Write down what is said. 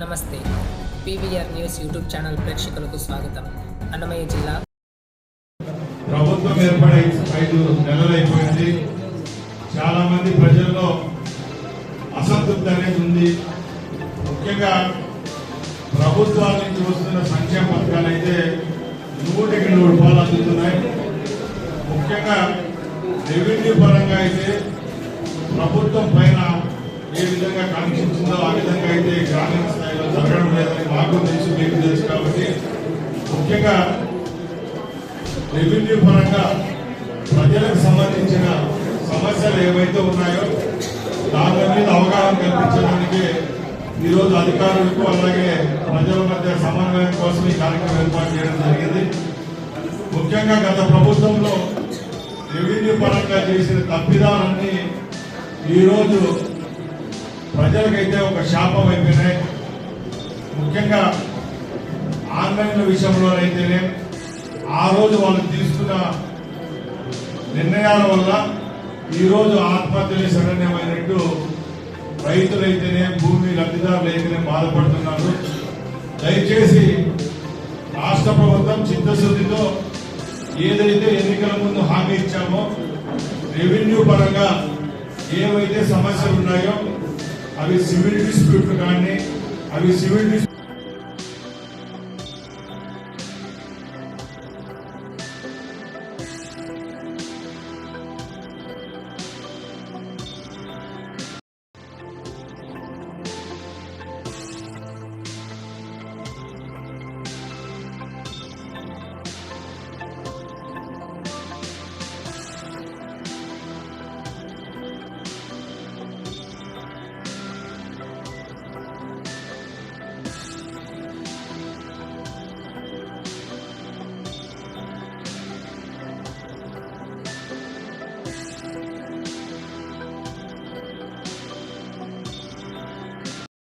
నమస్తే. PVR news YouTube channel ప్రేక్షకులకు స్వాగతం. అన్నమయ్య జిల్లా ప్రభుత్వం ఏర్పడి 5 నెలలు అయిపోయింది. చాలా మంది ప్రజల్లో అసంతృప్తి అనేది ఉంది. ముఖ్యంగా ప్రభుత్వాల నుంచి వస్తున్న సంక్షేమ పథకాలు అయితే 100కి 100 రూపాయలు అందుతున్నాయి. ముఖ్యంగా రెవెన్యూ పరంగా అయితే ప్రభుత్వం పైన ఏ విధంగా కాంక్షించిందో ఆ విధంగా అయితే గ్రామీణ స్థాయిలో జరగడం లేదని మాకు తెలుసు, మీకు తెలుసు. కాబట్టి ముఖ్యంగా రెవెన్యూ పరంగా ప్రజలకు సంబంధించిన సమస్యలు ఏవైతే ఉన్నాయో దాని మీద అవగాహన కల్పించడానికి ఈరోజు అధికారులకు అలాగే ప్రజల మధ్య సమన్వయం కోసం ఈ కార్యక్రమం ఏర్పాటు చేయడం జరిగింది. ముఖ్యంగా గత ప్రభుత్వంలో రెవెన్యూ పరంగా చేసిన తప్పిదాలన్నీ ఈరోజు ప్రజలకైతే ఒక శాపం అయిపోయినాయి. ముఖ్యంగా ఆన్లైన్ల విషయంలోనైతేనే ఆ రోజు వాళ్ళు తీసుకున్న నిర్ణయాల వల్ల ఈరోజు ఆత్మహత్యలే శరణ్యమైనట్టు రైతులైతేనే భూమి లబ్ధిదారులు అయితేనే బాధపడుతున్నారు. దయచేసి రాష్ట్ర ప్రభుత్వం చిత్తశుద్ధితో ఏదైతే ఎన్నికల ముందు హామీ ఇచ్చామో రెవెన్యూ పరంగా ఏవైతే సమస్యలు ఉన్నాయో అవి సివిల్ డిస్ప్యూట్లు కానీ